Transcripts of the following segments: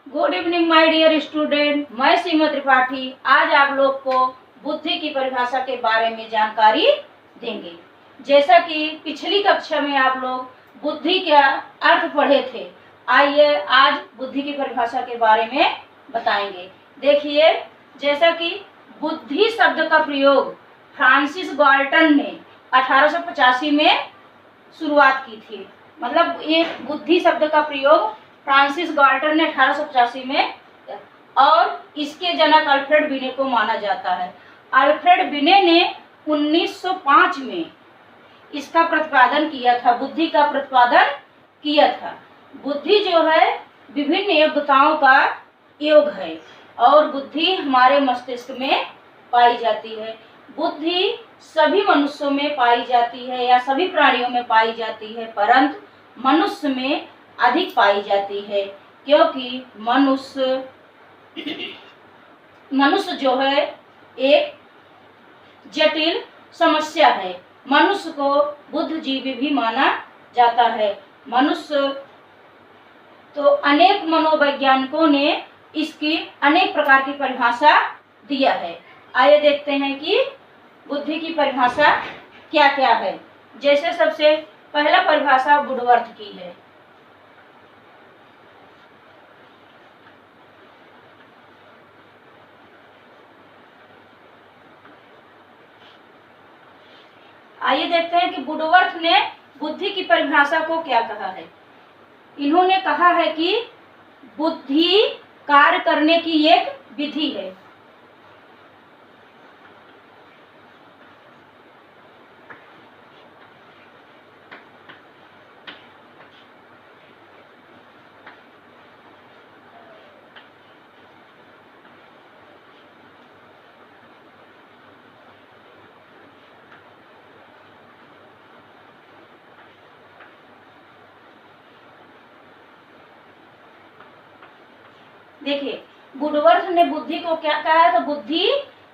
Good evening my dear student, मैं सीमा त्रिपाठी आज आप लोग को बुद्धि की परिभाषा के बारे में जानकारी देंगे। जैसा कि पिछली कक्षा में आप लोग बुद्धि का अर्थ पढ़े थे, आइए आज बुद्धि की परिभाषा के बारे में बताएंगे। देखिए, जैसा कि बुद्धि शब्द का प्रयोग फ्रांसिस गाल्टन ने 1885 में शुरुआत की थी। मतलब ये बुद्धि शब्द का प्रयोग फ्रांसिस गाल्टन ने 1885 में, और इसके जनक अल्फ्रेड बिने को माना जाता है। अल्फ्रेड बिने ने 1905 में इसका प्रतिपादन किया था, बुद्धि का प्रतिपादन किया था। बुद्धि जो है विभिन्न योग्यताओं का योग है और बुद्धि हमारे मस्तिष्क में पाई जाती है। बुद्धि सभी मनुष्यों में पाई जाती है या सभी प्राणियों में पाई जाती है, परंतु मनुष्य में अधिक पाई जाती है, क्योंकि मनुष्य जो है एक जटिल समस्या है। मनुष्य को बुद्धिजीवी भी माना जाता है। मनुष्य तो अनेक मनोवैज्ञानिकों ने इसकी अनेक प्रकार की परिभाषा दिया है। आइए देखते हैं कि बुद्धि की परिभाषा क्या क्या है। जैसे सबसे पहला परिभाषा वुडवर्थ की है। आइए देखते हैं कि वुडवर्थ ने बुद्धि की परिभाषा को क्या कहा है। इन्होंने कहा है कि बुद्धि कार्य करने की एक विधि है। देखिए, वुडवर्थ ने बुद्धि को क्या कहा है, तो बुद्धि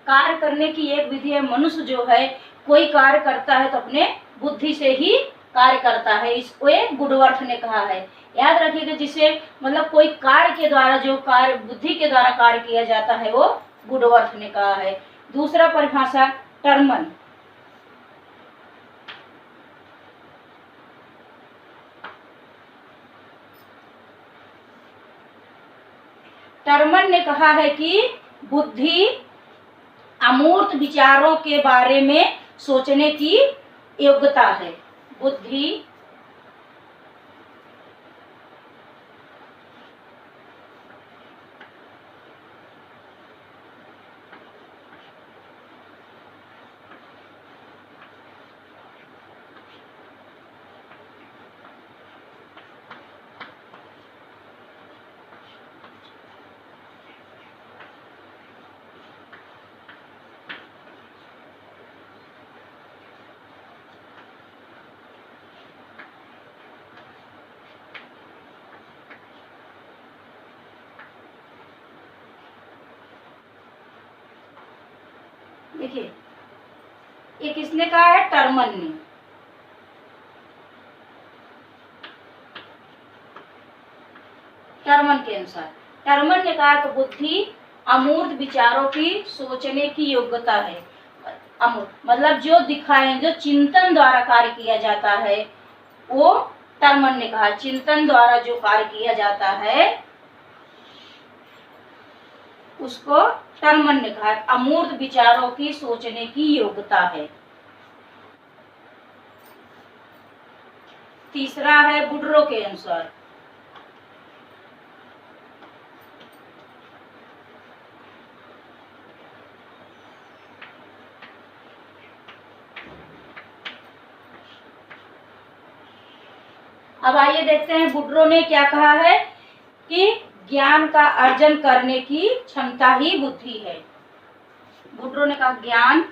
कार्य करने की एक विधि है। मनुष्य जो है कोई कार्य करता है तो अपने बुद्धि से ही कार्य करता है, इसको वुडवर्थ ने कहा है। याद रखिएगा, जिसे मतलब कोई कार्य के द्वारा, जो कार्य बुद्धि के द्वारा कार्य किया जाता है, वो वुडवर्थ ने कहा है। दूसरा परिभाषा टर्मन। टर्मन ने कहा है कि बुद्धि अमूर्त विचारों के बारे में सोचने की योग्यता है। बुद्धि देखिए, ये किसने कहा है, टर्मन ने। टर्मन के अनुसार, टर्मन ने कहा कि बुद्धि अमूर्त विचारों की सोचने की योग्यता है। अमूर्त मतलब जो दिखाए, जो चिंतन द्वारा कार्य किया जाता है, वो टर्मन ने कहा। चिंतन द्वारा जो कार्य किया जाता है उसको टर्मन ने कहा अमूर्त विचारों की सोचने की योग्यता है। तीसरा है वुडरो के अनुसार। अब आइए देखते हैं वुडरो ने क्या कहा है कि ज्ञान का अर्जन करने की क्षमता ही बुद्धि है। वुडरो ने कहा ज्ञान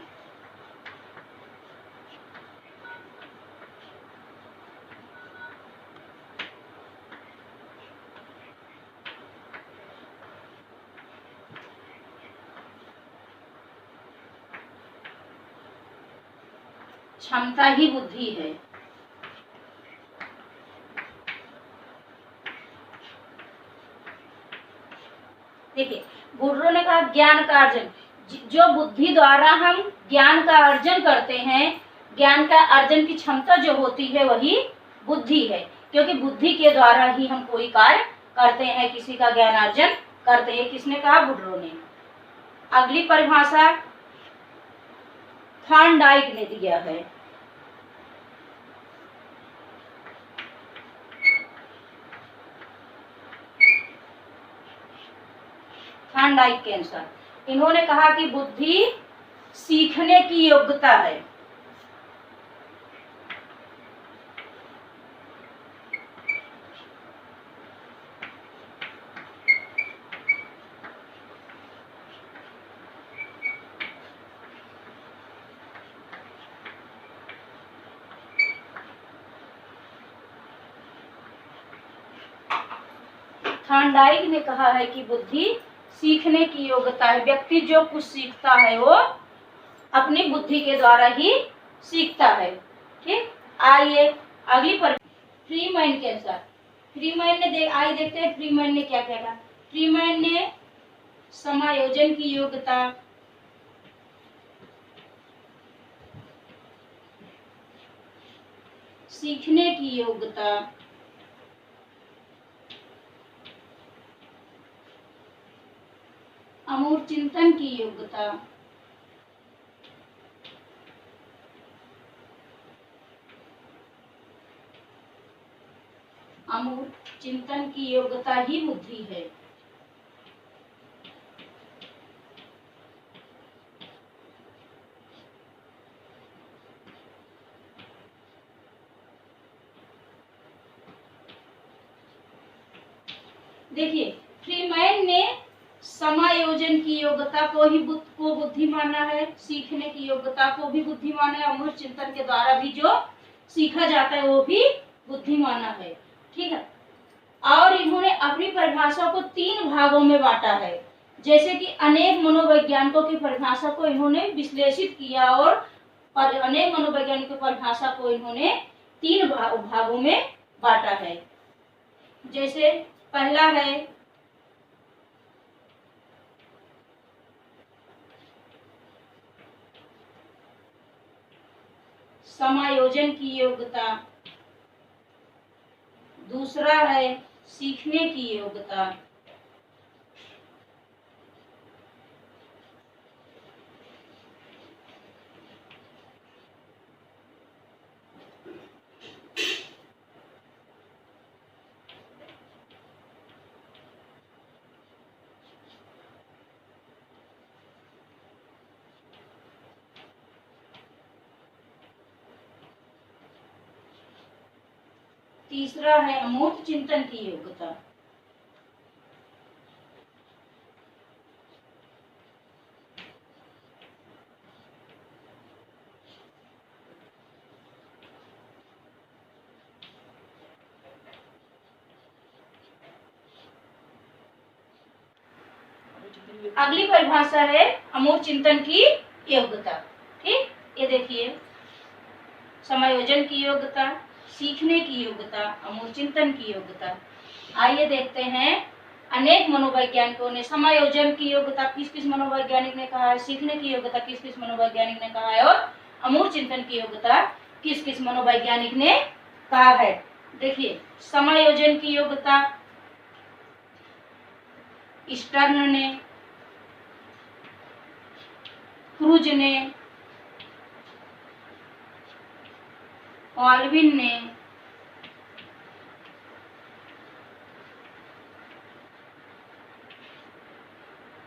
क्षमता ही बुद्धि है। देखिए, बुर्रो ने कहा ज्ञान का अर्जन, जो बुद्धि द्वारा हम ज्ञान का अर्जन करते हैं, ज्ञान का अर्जन की क्षमता जो होती है वही बुद्धि है, क्योंकि बुद्धि के द्वारा ही हम कोई कार्य करते हैं, किसी का ज्ञान अर्जन करते हैं। किसने कहा? बुर्रो ने। अगली परिभाषा थॉर्नडाइक ने दिया है। थॉर्नडाइक के अनुसार इन्होंने कहा कि बुद्धि सीखने की योग्यता है। थॉर्नडाइक ने कहा है कि बुद्धि सीखने की योग्यता है। व्यक्ति जो कुछ सीखता है वो अपनी बुद्धि के द्वारा ही सीखता है। ठीक, आइए अगली पर फ्रीमैन के अनुसार, फ्रीमैन ने आइए देखते हैं फ्रीमैन ने क्या क्या कहा। फ्रीमैन ने समायोजन की योग्यता, सीखने की योग्यता, अमूर्त चिंतन की योग्यता, अमूर्त चिंतन की योग्यता ही बुद्धि है। देखिए, फ्रीमैन ने समायोजन की योग्यता को ही बुद्धि माना है, सीखने की योग्यता को भी बुद्धि माना है, अमूर्त चिंतन के द्वारा भी जो सीखा जाता है वो भी बुद्धि माना है। ठीक है, और इन्होंने अपनी परिभाषा को 3 भागों में बांटा है। जैसे कि अनेक मनोवैज्ञानिकों की परिभाषा को इन्होंने विश्लेषित किया और अनेक मनोवैज्ञानिकों की परिभाषा को इन्होंने 3 भागों में बांटा है। जैसे पहला है समायोजन की योग्यता, दूसरा है सीखने की योग्यता, तीसरा है अमूर्त चिंतन की योग्यता। अगली परिभाषा है अमूर्त चिंतन की योग्यता। ठीक, ये देखिए, समायोजन की योग्यता, सीखने की योग्यता, अमूर्त चिंतन की योग्यता। आइए देखते हैं, अनेक मनोवैज्ञानिकों ने समायोजन की योग्यता किस किस मनोवैज्ञानिक ने कहा है, सीखने की योग्यता किस किस मनोवैज्ञानिक ने कहा है, और अमूर्त चिंतन की योग्यता किस किस मनोवैज्ञानिक ने कहा है। देखिए, समायोजन की योग्यता स्टर्न ने, क्रूज ने, ऑल्विन ने,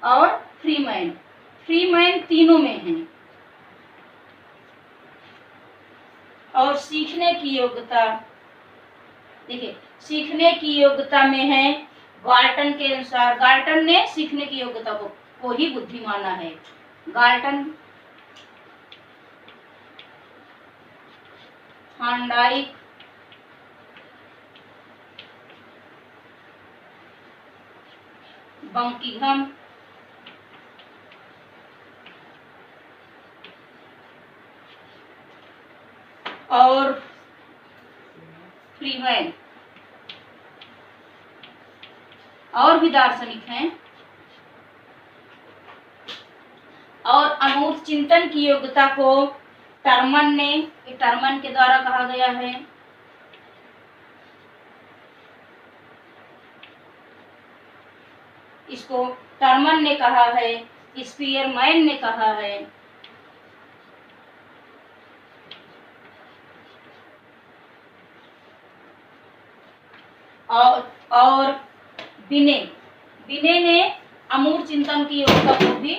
और फ्रीमैन, फ्रीमैन तीनों में हैं। और सीखने की योग्यता, देखिए, सीखने की योग्यता में है गाल्टन के अनुसार, गाल्टन ने सीखने की योग्यता को ही बुद्धि माना है। गाल्टन, थॉर्नडाइक, बंकिंघम, और फ्रीमैन। और भी दार्शनिक हैं और अमूर्त चिंतन की योग्यता को टर्मन के द्वारा कहा गया है। इसको टर्मन ने कहा है, स्पीयरमैन ने कहा है। और बिने ने अमूर्त चिंतन की योग्यता को भी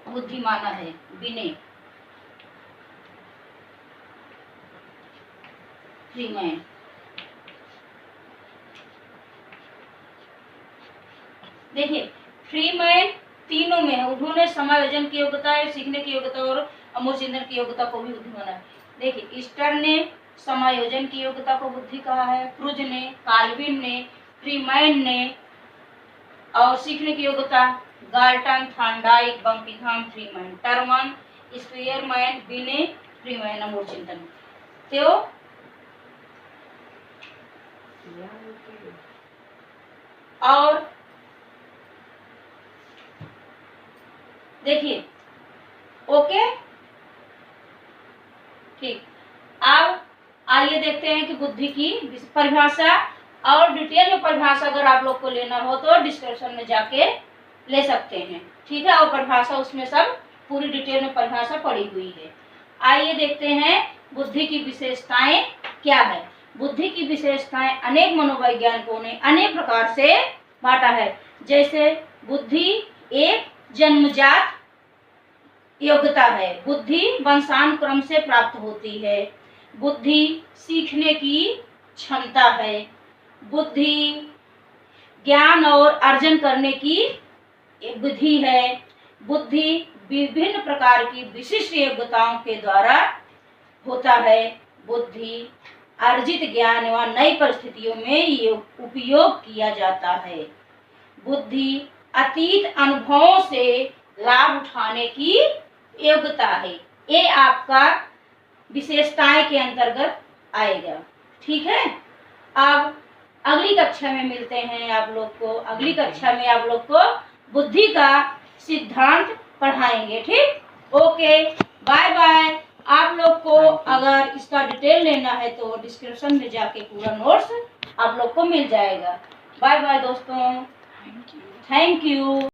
बुद्धि माना है। बिने, फ्रीमैन। देखिए फ्रीमैन तीनों में है, उन्होंने समायोजन की योग्यता, सीखने की योग्यता और अमूर्त चिंतन की योग्यता को भी बुद्धि माना है। देखिए ईस्टर ने समायोजन की योग्यता को बुद्धि कहा है, क्रूज ने, काल्विन ने, फ्रीमैन ने, और सीखने की योग्यता Galton, Thorndike, Buckingham, Freeman, Terman, Spearman, बिने, फ्रीमैन, अमूर्त चिंतन। तो और देखिए ओके ठीक। अब आइए देखते हैं कि बुद्धि की परिभाषा, और डिटेल में परिभाषा अगर आप लोग को लेना हो तो डिस्क्रिप्शन में जाके ले सकते हैं, ठीक है। और परिभाषा उसमें सब पूरी डिटेल में परिभाषा पड़ी हुई है। आइए देखते हैं बुद्धि की विशेषताएं क्या है। बुद्धि की विशेषताएं अनेक मनोवैज्ञानिकों ने अनेक प्रकार से बांटा है। जैसे बुद्धि एक जन्मजात योग्यता है, बुद्धि वंशानुक्रम से प्राप्त होती है, बुद्धि सीखने की क्षमता है, बुद्धि ज्ञान और अर्जन करने की बुद्धि है, बुद्धि विभिन्न प्रकार की विशिष्ट योग्यताओं के द्वारा होता है, बुद्धि अर्जित ज्ञान व नई परिस्थितियों में उपयोग किया जाता है, बुद्धि अतीत अनुभवों से लाभ उठाने की योग्यता है। ये आपका विशेषताएं के अंतर्गत आएगा, ठीक है। अब अगली कक्षा में मिलते हैं आप लोग को। अगली कक्षा में आप लोग को बुद्धि का सिद्धांत पढ़ाएंगे, ठीक। Okay, bye bye. आप लोग को अगर इसका डिटेल लेना है तो डिस्क्रिप्शन में जाके पूरा नोट्स आप लोग को मिल जाएगा। बाय बाय दोस्तों, थैंक यू।